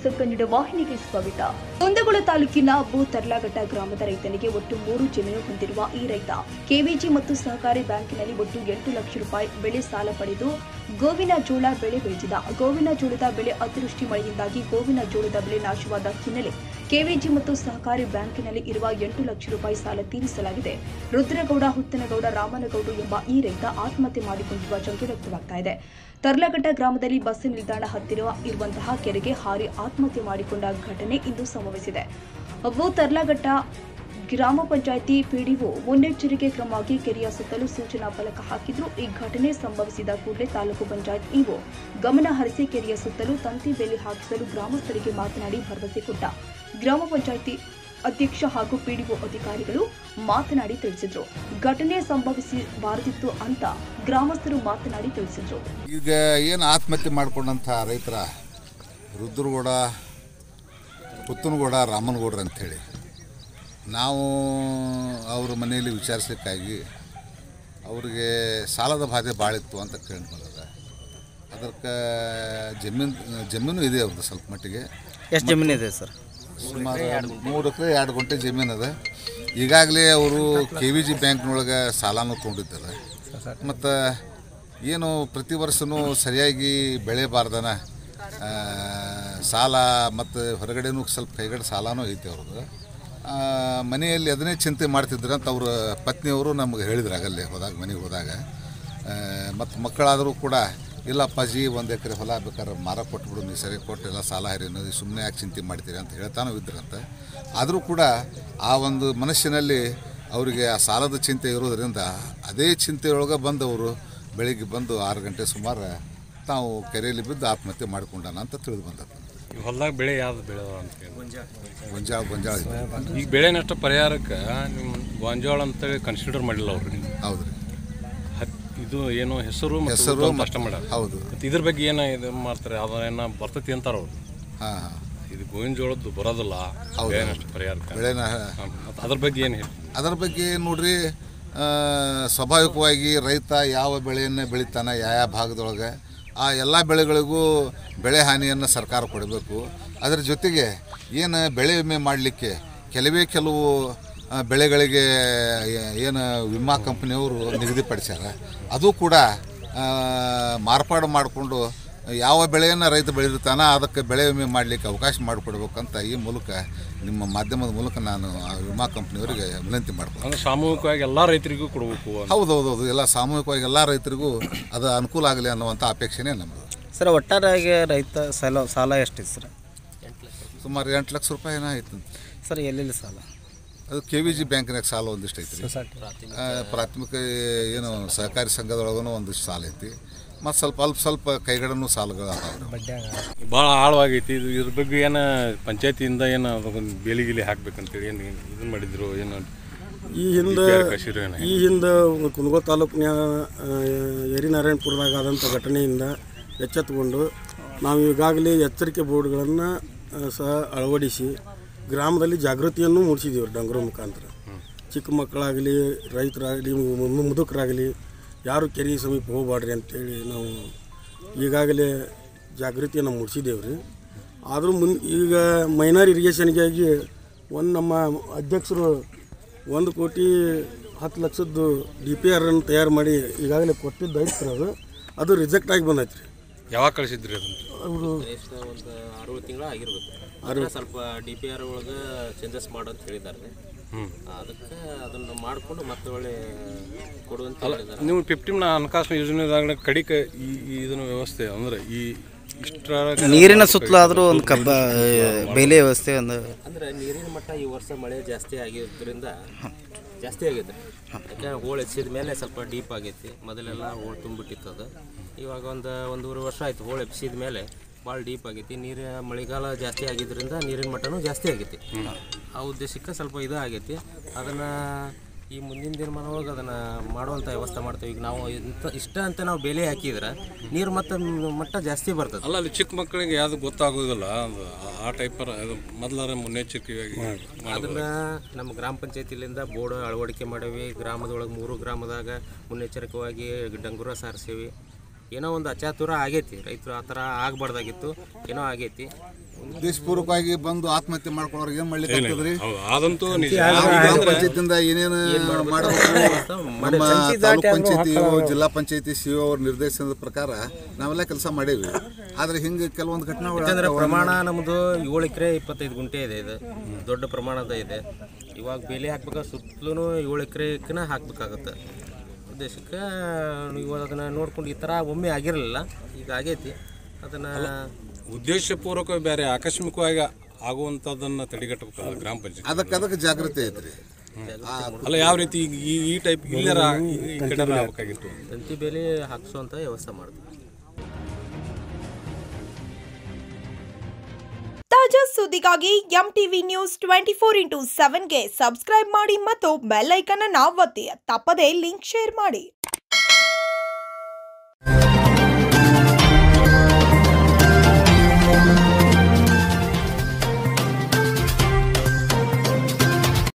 News Kannada ವಾಹಿನಿಗೆ ಸ್ವಾಗತ. ಕುಂದಗೋಳ ತಾಲೂಕಿನ ತರ್ಲಾಘಟ್ಟ ಗ್ರಾಮದ ರೈತನಿಗೆ ಒಟ್ಟು 3 ಜಮೀನು ಹೊಂದಿರುವ ಈ ರೈತ ಕೆವಿಜಿ ಮತ್ತು ಸಹಕಾರಿ ಬ್ಯಾಂಕಿನಲ್ಲಿ ಒಟ್ಟು 8 ಲಕ್ಷ ರೂಪಾಯಿ ಬೆಳೆ ಸಾಲ ಪಡೆದು ಗೋವಿನ ಜೋಳ ಬೆಳೆ ಬೆಳೆದಿದ್ದ. ಗೋವಿನ ಜೋಳದ ಬೆಳೆ ಅತಿವೃಷ್ಟಿ ಮಳೆಯಿಂದಾಗಿ ಗೋವಿನ ಜೋಳದ ಬೆಳೆ ನಾಶವಾದ ಹಿನ್ನೆಲೆ ಕೆವಿಜಿ ಮತ್ತು ಸಹಕಾರಿ ಬ್ಯಾಂಕಿನಲ್ಲಿ ಇರುವ 8 ಲಕ್ಷ ರೂಪಾಯಿ ಸಾಲ ತೀರಿಸಲಾಗಿದೆ. ರುದ್ರಗೌಡ, ಹುತ್ತನಗೌಡ, ರಾಮನಗೌಡ ಎಂಬ ಈ ರೈತ ಆತ್ಮಹತ್ಯೆ ಮಾಡಿಕೊಂಡಿರುವ ಶಂಕೆ ವ್ಯಕ್ತವಾಗ್ತಾ ಇದೆ. ತರ್ಲಾಘಟ್ಟ ಗ್ರಾಮದಲ್ಲಿ ಬಸ್ ನಿಲ್ದಾಣ ಹತ್ತಿರ ಇರುವಂತಹ ಕೆರೆಗೆ ಹಾರಿ ಆತ್ಮಹತ್ಯೆ ಮಾಡಿಕೊಂಡ ಘಟನೆ ಇಂದು ಸಂಭವಿಸಿದೆ. ತರ್ಲಾಘಟ್ಟ ಗ್ರಾಮ ಪಂಚಾಯಿತಿ ಪಿಡಿಒ ಮುನ್ನೆಚ್ಚರಿಕೆ ಕ್ರಮವಾಗಿ ಕೆರೆಯ ಸುತ್ತಲೂ ಸೂಚನಾ ಫಲಕ ಹಾಕಿದ್ರು. ಈ ಘಟನೆ ಸಂಭವಿಸಿದ ಕೂಡಲೇ ತಾಲೂಕು ಪಂಚಾಯತ್ ಇಒ ಗಮನ ಹರಿಸಿ ಕೆರೆಯ ಸುತ್ತಲೂ ತಂತಿ ಬೇಲಿ ಹಾಕಿಸಲು ಗ್ರಾಮಸ್ಥರಿಗೆ ಮಾತನಾಡಿ ಭರವಸೆ ಕೊಟ್ಟ. ಗ್ರಾಮ ಪಂಚಾಯಿತಿ ಅಧ್ಯಕ್ಷ ಹಾಗೂ ಪಿಡಿಒ ಅಧಿಕಾರಿಗಳು ಮಾತನಾಡಿ ತಿಳಿಸಿದ್ರು. ಘಟನೆ ಸಂಭವಿಸಬಾರದಿತ್ತು ಅಂತ ಗ್ರಾಮಸ್ಥರು ಮಾತನಾಡಿ ತಿಳಿಸಿದ್ರು. ಈಗ ಏನು ಆತ್ಮಹತ್ಯೆ ಮಾಡಿಕೊಂಡಂಥ ರೈತರ ರುದ್ರಗೌಡ, ಹುತ್ತನಗೌಡ, ರಾಮನಗೌಡ್ರ ಅಂಥೇಳಿ ನಾವು ಅವ್ರ ಮನೆಯಲ್ಲಿ ವಿಚಾರಿಸಲಿಕ್ಕಾಗಿ ಅವ್ರಿಗೆ ಸಾಲದ ಬಾಧೆ ಭಾಳ ಇತ್ತು ಅಂತ ಕೇಳ್ಕೊಂಡದ. ಅದಕ್ಕೆ ಜಮೀನು ಇದೆ ಅವ್ರದ್ದು ಸ್ವಲ್ಪ ಮಟ್ಟಿಗೆ. ಎಷ್ಟು ಜಮೀನು ಇದೆ ಸರ್? ಸುಮಾರು 3 ಎಕರೆ 2 ಗುಂಟೆ ಜಮೀನು ಅದ. ಈಗಾಗಲೇ ಅವರು ಕೆವಿಜಿ ಬ್ಯಾಂಕ್ನೊಳಗೆ ಸಾಲನೂ ತೊಗೊಂಡಿದ್ದಾರೆ. ಮತ್ತು ಏನು ಪ್ರತಿ ವರ್ಷವೂ ಸರಿಯಾಗಿ ಬೆಳೆಬಾರ್ದನ ಸಾಲ ಮತ್ತು ಹೊರಗಡೆನೂ ಸ್ವಲ್ಪ ಕೈಗಡೆ ಸಾಲನೂ ಐತೆ ಅವ್ರದ್ದು. ಮನೆಯಲ್ಲಿ ಅದನ್ನೇ ಚಿಂತೆ ಮಾಡ್ತಿದ್ರು ಅಂತ ಅವ್ರ ಪತ್ನಿಯವರು ನಮಗೆ ಹೇಳಿದ್ರು ಆಗಲ್ಲೇ ಮನೆಗೆ ಹೋದಾಗ. ಮತ್ತು ಮಕ್ಕಳಾದರೂ ಕೂಡ ಇಲ್ಲ ಅಪ್ಪಾಜಿ 1 ಎಕರೆ ಹೊಲ ಬೇಕಾದ್ರೆ ಮಾರ ಕೊಟ್ಬಿಡು, ನೀವು ಸರಿ ಕೊಟ್ಟಿಲ್ಲ ಸಾಲ ಹರಿನೋ, ಸುಮ್ಮನೆ ಯಾಕೆ ಚಿಂತೆ ಮಾಡ್ತೀರಿ ಅಂತ ಹೇಳ್ತಾನೂ ಇದ್ರಂತೆ. ಆದರೂ ಕೂಡ ಆ ಒಂದು ಮನಸ್ಸಿನಲ್ಲಿ ಅವರಿಗೆ ಆ ಸಾಲದ ಚಿಂತೆ ಇರೋದರಿಂದ ಅದೇ ಚಿಂತೆಯೊಳಗೆ ಬಂದವರು ಬೆಳಿಗ್ಗೆ ಬಂದು 6 ಗಂಟೆ ಸುಮಾರು ತಾವು ಕೆರೆಯಲ್ಲಿ ಬಿದ್ದು ಆತ್ಮಹತ್ಯೆ ಮಾಡಿಕೊಂಡಾನ ಅಂತ ತಿಳಿದು ಬಂದದ್ದು. ಹೊಲದಾಗ ಬೆಳೆ ಯಾವ್ದು ಬೆಳೆ ಅಂತ ಗೊಂಜಾಳ ಈಗ ಬೆಳೆ ನಷ್ಟ ಪರಿಹಾರಕ್ಕೆ ನಿಮ್ಮ ಗೊಂಜಾಳ ಅಂತೇಳಿ ಕನ್ಸಿಡರ್ ಮಾಡಿಲ್ಲ ಅವ್ರಿಗೆ. ಹೌದು ರೀ. ಇದು ಏನು ಹೆಸರು ನಷ್ಟ ಮಾಡ್ಯಾರ. ಹೌದು. ಮತ್ತು ಇದ್ರ ಬಗ್ಗೆ ಏನೋ ಇದು ಮಾಡ್ತಾರೆ, ಅದನ್ನ ಬರ್ತೈತಿ ಅಂತಾರ ಅವ್ರು. ಹಾಂ, ಇದು ಗೋವಿನ ಜೋಳದ್ದು ಬರೋದಿಲ್ಲ ಬೆಳೆ ನಷ್ಟ ಪರಿಹಾರಕ್ಕೆ. ಬೆಳೆನ ಅದ್ರ ಬಗ್ಗೆ ಏನು ಹೇಳಿ? ಅದರ ಬಗ್ಗೆ ನೋಡ್ರಿ, ಸ್ವಾಭಾವಿಕವಾಗಿ ರೈತ ಯಾವ ಬೆಳೆಯನ್ನು ಬೆಳಿತಾನೆ ಯಾವ ಭಾಗದೊಳಗೆ ಆ ಎಲ್ಲ ಬೆಳೆಗಳಿಗೂ ಬೆಳೆ ಹಾನಿಯನ್ನು ಸರ್ಕಾರ ಕೊಡಬೇಕು. ಅದರ ಜೊತೆಗೆ ಏನು ಬೆಳೆ ವಿಮೆ ಮಾಡಲಿಕ್ಕೆ ಕೆಲವು ಬೆಳೆಗಳಿಗೆ ಏನು ವಿಮಾ ಕಂಪ್ನಿಯವರು ನಿಗದಿಪಡಿಸ್ಯಾರ, ಅದು ಕೂಡ ಮಾರ್ಪಾಡು ಮಾಡಿಕೊಂಡು ಯಾವ ಬೆಳೆಯನ್ನು ರೈತ ಬೆಳೆದಿರ್ತಾನೆ ಅದಕ್ಕೆ ಬೆಳೆ ವಿಮೆ ಮಾಡಲಿಕ್ಕೆ ಅವಕಾಶ ಮಾಡಿಕೊಡ್ಬೇಕಂತ ಈ ಮೂಲಕ ನಿಮ್ಮ ಮಾಧ್ಯಮದ ಮೂಲಕ ನಾನು ಆ ವಿಮಾ ಕಂಪ್ನಿಯವರಿಗೆ ವಿನಂತಿ ಮಾಡ್ತೀನಿ. ಅಂದರೆ ಸಾಮೂಹಿಕವಾಗಿ ಎಲ್ಲ ರೈತರಿಗೂ ಕೊಡಬೇಕು. ಹೌದೌದು, ಎಲ್ಲ ಸಾಮೂಹಿಕವಾಗಿ ಎಲ್ಲ ರೈತರಿಗೂ ಅದು ಅನುಕೂಲ ಆಗಲಿ ಅನ್ನುವಂಥ ಅಪೇಕ್ಷೆನೇ ನಮ್ಮದು. ಸರ್, ಒಟ್ಟಾರೆಯಾಗಿ ರೈತ ಸಾಲ ಎಷ್ಟಿದೆ ಸರ್? ಸುಮಾರು 8 ಲಕ್ಷ ರೂಪಾಯಿ ಏನೋ ಆಯ್ತು ಸರ್. ಎಲ್ಲೆಲ್ಲಿ ಸಾಲ? ಅದು ಕೆವಿಜಿ ಬ್ಯಾಂಕ್ನಾಗ ಸಾಲ ಒಂದಿಷ್ಟು ಐತಿ. ಪ್ರಾಥಮಿಕ ಏನು ಸಹಕಾರಿ ಸಂಘದೊಳಗೂ ಒಂದಿಷ್ಟು ಸಾಲ ಐತಿ. ಮತ್ತು ಸ್ವಲ್ಪ ಕೈಗಡನೂ ಸಾಲಗಳು ಅದಾವೆ. ಭಾಳ ಆಳವಾಗೈತಿ. ಇದ್ರ ಬಗ್ಗೆ ಏನು ಪಂಚಾಯತಿಯಿಂದ ಏನು ಅದಕ್ಕೊಂದು ಬೇಲಿಗಿಲಿ ಹಾಕ್ಬೇಕಂತೇಳಿ ಏನು ಇದನ್ನು ಮಾಡಿದ್ರು ಏನು? ಈ ಹಿಂದೆ ಕುಂದಗೋಳ ತಾಲೂಕಿನ ಯರಿನಾರಾಯಣಪುರದಾಗ ಆದಂಥ ಘಟನೆಯಿಂದ ಎಚ್ಚೆತ್ತುಕೊಂಡು ನಾವು ಈಗಾಗಲೇ ಎಚ್ಚರಿಕೆ ಬೋರ್ಡ್ಗಳನ್ನು ಸಹ ಅಳವಡಿಸಿ ಗ್ರಾಮದಲ್ಲಿ ಜಾಗೃತಿಯನ್ನು ಮೂಡಿಸಿದ್ದೀವಿ ಡಂಗೂರ ಮುಖಾಂತರ. ಚಿಕ್ಕ ಮಕ್ಕಳಾಗಲಿ, ರೈತರಾಗಲಿ, ಮುದುಕರಾಗಲಿ ಯಾರು ಕೆರೆ ಸಮೀಪ ಹೋಗಬಾಡ್ರಿ ಅಂತೇಳಿ ನಾವು ಈಗಾಗಲೇ ಜಾಗೃತಿಯನ್ನು ಮೂಡಿಸಿದ್ದೇವೆ ರೀ. ಆದರೂ ಈಗ ಮೈನಾರ್ ಇರಿಗೇಷನ್ಗಾಗಿ ನಮ್ಮ ಅಧ್ಯಕ್ಷರು 1,10,00,000 DPR ಅನ್ನು ತಯಾರು ಮಾಡಿ ಈಗಾಗಲೇ ಕೊಟ್ಟಿದ್ದು ಐತ್ರಿ. ಅದು ರಿಜೆಕ್ಟ್ ಆಗಿ ಬಂದೈತೆ ರೀ. ಯಾವಾಗ ಕಳಿಸಿದ್ರಿ ಅದನ್ನು? ಅವರು ಒಂದು 6 ತಿಂಗಳು ಆಗಿರ್ಬೇಕು. ಸ್ವಲ್ಪ DPR ಒಳಗೆ ಚೇಂಜಸ್ ಮಾಡಂತ ಹೇಳಿದ್ದಾರೆ. ಅದಕ್ಕೆ ಅದನ್ನು ಮಾಡಿಕೊಂಡು ಮತ್ತೆ ಒಳ್ಳೆ ಕೊಡುವಂತ ಹೇಳಿದ್ದಾರೆ. ನೀವು 15 ಹಣಕಾಸು ಯೋಜನೆದಾಗ ಕಡಿಕೆ ಇದನ್ನು ವ್ಯವಸ್ಥೆ ಅಂದರೆ ಈ ಇಷ್ಟರ ನೀರಿನ ಸುತ್ತಲಾದರೂ ಒಂದು ಬೇಲಿ ವ್ಯವಸ್ಥೆ ಅಂದರೆ ನೀರಿನ ಮಟ್ಟ ಈ ವರ್ಷ ಮಳೆ ಜಾಸ್ತಿ ಆಗಿರೋದ್ರಿಂದ ಜಾಸ್ತಿ ಆಗೈತೆ. ಯಾಕೆ ಹೋಳು ಎಬ್ಸಿದ ಮೇಲೆ ಸ್ವಲ್ಪ ಡೀಪ್ ಆಗೈತಿ. ಮೊದಲೆಲ್ಲ ಹೋಳು ತುಂಬಿಟ್ಟಿತ್ತದು. ಇವಾಗ ಒಂದೂವರೆ ವರ್ಷ ಆಯಿತು ಹೋಳು ಎಬ್ಸಿದ ಮೇಲೆ ಭಾಳ ಡೀಪ್ ಆಗೈತಿ. ಮಳೆಗಾಲ ಜಾಸ್ತಿ ಆಗಿದ್ದರಿಂದ ನೀರಿನ ಮಟ್ಟನೂ ಜಾಸ್ತಿ ಆಗೈತಿ. ಆ ಉದ್ದೇಶಕ್ಕೆ ಸ್ವಲ್ಪ ಇದು ಆಗೈತಿ. ಅದನ್ನು ಈ ಮುಂದಿನ ದಿನಮಾನೊಳಗೆ ಅದನ್ನು ಮಾಡುವಂಥ ವ್ಯವಸ್ಥೆ ಮಾಡ್ತೀವಿ. ಈಗ ನಾವು ಇಷ್ಟ ಅಂತ ನಾವು ಬೇಲಿ ಹಾಕಿದ್ರೆ ನೀರು ಮಟ್ಟ ಜಾಸ್ತಿ ಬರ್ತದೆ. ಅಲ್ಲ, ಅಲ್ಲಿ ಚಿಕ್ಕ ಮಕ್ಕಳಿಗೆ ಯಾವುದು ಗೊತ್ತಾಗೋದಿಲ್ಲ. ಆ ಟೈಪರ್ ಮೊದಲಾರ ಮುನ್ನೆಚ್ಚರಿಕೆಯಾಗಿ ಅದನ್ನು ನಮ್ಮ ಗ್ರಾಮ ಪಂಚಾಯತಿಲಿಂದ ಬೋರ್ಡ್ ಅಳವಡಿಕೆ ಮಾಡೀವಿ. ಗ್ರಾಮದೊಳಗೆ 3 ಗ್ರಾಮದಾಗ ಮುನ್ನೆಚ್ಚರಿಕೆಯಾಗಿ ಡಂಗೂರ ಸಾರಿಸೀವಿ. ಏನೋ ಒಂದು ಅಚಾತುರ ಆಗೈತಿ. ರೈತರು ಆ ಥರ ಆಗಬಾರ್ದಾಗಿತ್ತು, ಏನೋ ಆಗೈತಿ. ಉದ್ದೇಶಪೂರ್ವಕವಾಗಿ ಬಂದು ಆತ್ಮಹತ್ಯೆ ಮಾಡ್ಕೊಳ್ಳೋರು ಏನು ಮಾಡ್ಲಿಕ್ಕೆ ಆಗ್ತದ್ರಿ? ಅದಂತೂ ನಿಜ. ಗ್ರಾಮ ಪಂಚಾಯತಿಯಿಂದ ಏನೇನು ಮಾಡಬೇಕು ನಮ್ಮ ತಾಲೂಕ್ ಪಂಚಾಯತಿ ಜಿಲ್ಲಾ ಪಂಚಾಯತಿ ಸಿ ಅವ್ರ ನಿರ್ದೇಶನದ ಪ್ರಕಾರ ನಾವೆಲ್ಲ ಕೆಲಸ ಮಾಡೇವಿ. ಆದರೆ ಹಿಂಗೆ ಕೆಲವೊಂದು ಯಾಕಂದ್ರೆ ಪ್ರಮಾಣ ನಮ್ಮದು 7 ಎಕರೆ 25 ಗುಂಟೆ ಇದೆ. ಇದು ದೊಡ್ಡ ಪ್ರಮಾಣದ ಇದೆ. ಇವಾಗ ಬೇಲಿ ಹಾಕ್ಬೇಕಾದ್ರೆ ಸುತ್ತಲೂ 7 ಎಕರೆನ ಹಾಕ್ಬೇಕಾಗತ್ತೆ. ಉದ್ದೇಶಕ್ಕೆ ನೀವು ಅದನ್ನು ನೋಡ್ಕೊಂಡು ಈ ಥರ ಒಮ್ಮೆ ಆಗಿರಲಿಲ್ಲ, ಈಗ ಆಗೈತಿ. ಅದನ್ನು ಉದ್ದೇಶಪೂರ್ವಕ ಬೇರೆ ಆಕಸ್ಮಿಕವಾಗಿ ಆಗುವಂಥದ್ದನ್ನು ತಡೆಗಟ್ಟಬೇಕಲ್ಲ ಗ್ರಾಮ ಪಂಚಾಯತ್. ಅದಕ್ಕೆ ಜಾಗೃತಿ ಐತ್ರಿ. ಅಲ್ಲ, ಯಾವ ರೀತಿ ಈ ಟೈಪ್ ಇಲ್ಲರ ಈ ಕಡೆ ಆಗಬೇಕಾಗಿತ್ತು. ತಂತಿ ಬೇಲಿ ಹಾಕಿಸುವಂಥ ವ್ಯವಸ್ಥೆ ಮಾಡ್ತೀವಿ. ತಾಜಾ ಸುದ್ದಿಗಾಗಿ MTV ನ್ಯೂಸ್ 24/7ಗೆ ಸಬ್ಸ್ಕ್ರೈಬ್ ಮಾಡಿ ಮತ್ತು ಬೆಲ್ ಐಕಾನ್ ಅನ್ನು ಒತ್ತಿ. ತಪ್ಪದೇ ಲಿಂಕ್ ಶೇರ್ ಮಾಡಿ.